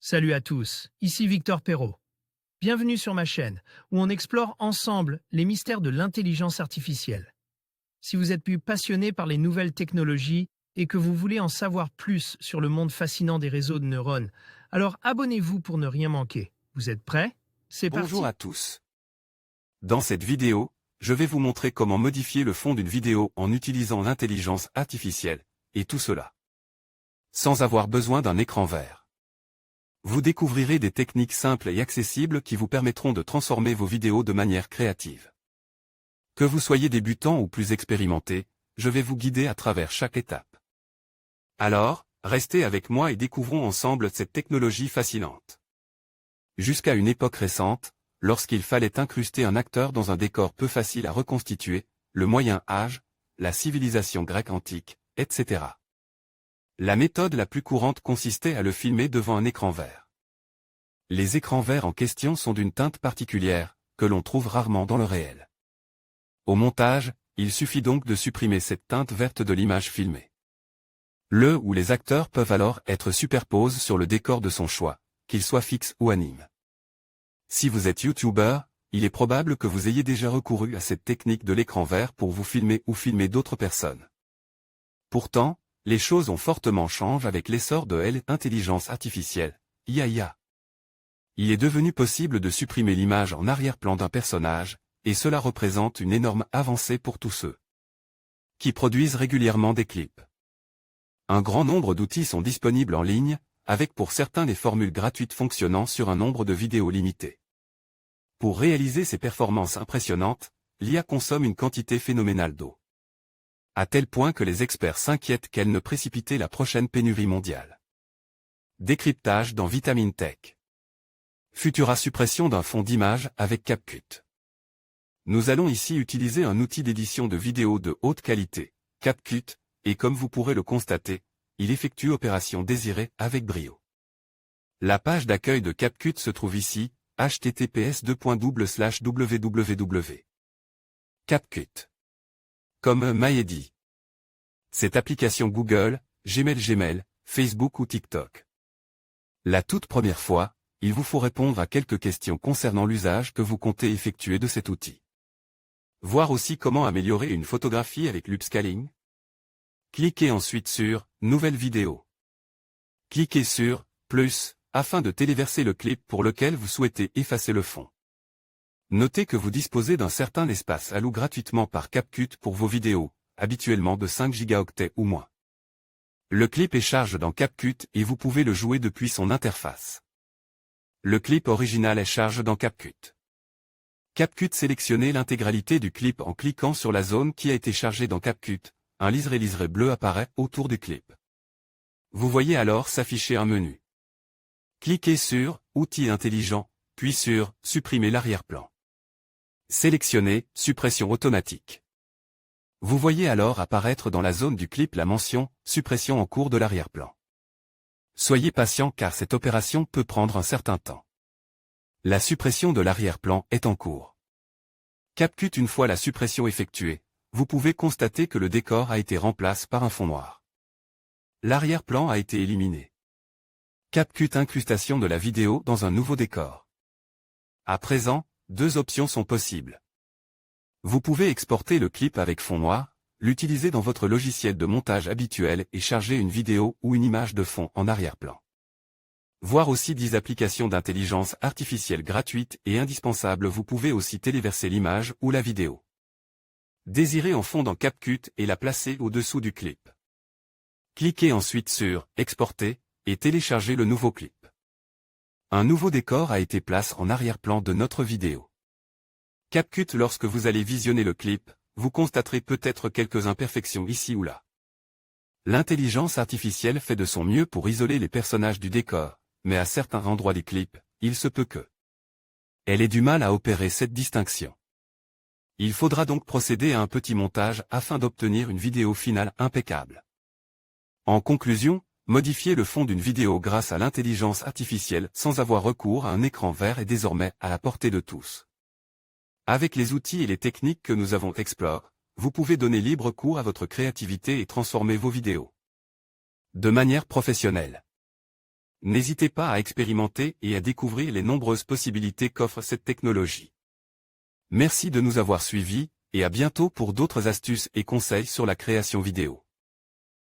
Salut à tous, ici Victor Perrault. Bienvenue sur ma chaîne, où on explore ensemble les mystères de l'intelligence artificielle. Si vous êtes plus passionné par les nouvelles technologies et que vous voulez en savoir plus sur le monde fascinant des réseaux de neurones, alors abonnez-vous pour ne rien manquer. Vous êtes prêts? C'est parti. Bonjour à tous. Dans cette vidéo, je vais vous montrer comment modifier le fond d'une vidéo en utilisant l'intelligence artificielle, et tout cela sans avoir besoin d'un écran vert. Vous découvrirez des techniques simples et accessibles qui vous permettront de transformer vos vidéos de manière créative. Que vous soyez débutant ou plus expérimenté, je vais vous guider à travers chaque étape. Alors, restez avec moi et découvrons ensemble cette technologie fascinante. Jusqu'à une époque récente, lorsqu'il fallait incruster un acteur dans un décor peu facile à reconstituer, le Moyen Âge, la civilisation grecque antique, etc. La méthode la plus courante consistait à le filmer devant un écran vert. Les écrans verts en question sont d'une teinte particulière, que l'on trouve rarement dans le réel. Au montage, il suffit donc de supprimer cette teinte verte de l'image filmée. Le ou les acteurs peuvent alors être superposés sur le décor de son choix, qu'il soit fixe ou anime. Si vous êtes YouTuber, il est probable que vous ayez déjà recouru à cette technique de l'écran vert pour vous filmer ou filmer d'autres personnes. Pourtant, les choses ont fortement changé avec l'essor de l'intelligence artificielle, IA. Il est devenu possible de supprimer l'image en arrière-plan d'un personnage, et cela représente une énorme avancée pour tous ceux qui produisent régulièrement des clips. Un grand nombre d'outils sont disponibles en ligne, avec pour certains des formules gratuites fonctionnant sur un nombre de vidéos limité. Pour réaliser ces performances impressionnantes, l'IA consomme une quantité phénoménale d'eau. À tel point que les experts s'inquiètent qu'elle ne précipite la prochaine pénurie mondiale. Décryptage dans Vitamine Tech. Futura suppression d'un fond d'image avec CapCut. Nous allons ici utiliser un outil d'édition de vidéos de haute qualité, CapCut, et comme vous pourrez le constater, il effectue opération désirée avec brio. La page d'accueil de CapCut se trouve ici, https://www. CapCut. Comme Maedi. Cette application Google, Gmail, Facebook ou TikTok. La toute première fois, il vous faut répondre à quelques questions concernant l'usage que vous comptez effectuer de cet outil. Voir aussi comment améliorer une photographie avec l'upscaling. Cliquez ensuite sur « Nouvelle vidéo ». Cliquez sur « Plus » afin de téléverser le clip pour lequel vous souhaitez effacer le fond. Notez que vous disposez d'un certain espace alloué gratuitement par CapCut pour vos vidéos, habituellement de 5 gigaoctets ou moins. Le clip est chargé dans CapCut et vous pouvez le jouer depuis son interface. Le clip original est chargé dans CapCut. CapCut sélectionnez l'intégralité du clip en cliquant sur la zone qui a été chargée dans CapCut, un liseré bleu apparaît autour du clip. Vous voyez alors s'afficher un menu. Cliquez sur « Outils intelligents », puis sur « Supprimer l'arrière-plan ». Sélectionnez « Suppression automatique ». Vous voyez alors apparaître dans la zone du clip la mention « Suppression en cours de l'arrière-plan ». Soyez patient car cette opération peut prendre un certain temps. La suppression de l'arrière-plan est en cours. CapCut une fois la suppression effectuée, vous pouvez constater que le décor a été remplacé par un fond noir. L'arrière-plan a été éliminé. CapCut incrustation de la vidéo dans un nouveau décor. À présent, deux options sont possibles. Vous pouvez exporter le clip avec fond noir, l'utiliser dans votre logiciel de montage habituel et charger une vidéo ou une image de fond en arrière-plan. Voir aussi 10 applications d'intelligence artificielle gratuites et indispensables. Vous pouvez aussi téléverser l'image ou la vidéo. Désirez en fond dans CapCut et la placer au-dessous du clip. Cliquez ensuite sur « Exporter » et téléchargez le nouveau clip. Un nouveau décor a été placé en arrière-plan de notre vidéo. CapCut lorsque vous allez visionner le clip, vous constaterez peut-être quelques imperfections ici ou là. L'intelligence artificielle fait de son mieux pour isoler les personnages du décor, mais à certains endroits du clip, il se peut que elle ait du mal à opérer cette distinction. Il faudra donc procéder à un petit montage afin d'obtenir une vidéo finale impeccable. En conclusion, modifier le fond d'une vidéo grâce à l'intelligence artificielle sans avoir recours à un écran vert est désormais à la portée de tous. Avec les outils et les techniques que nous avons explorés, vous pouvez donner libre cours à votre créativité et transformer vos vidéos de manière professionnelle. N'hésitez pas à expérimenter et à découvrir les nombreuses possibilités qu'offre cette technologie. Merci de nous avoir suivis, et à bientôt pour d'autres astuces et conseils sur la création vidéo.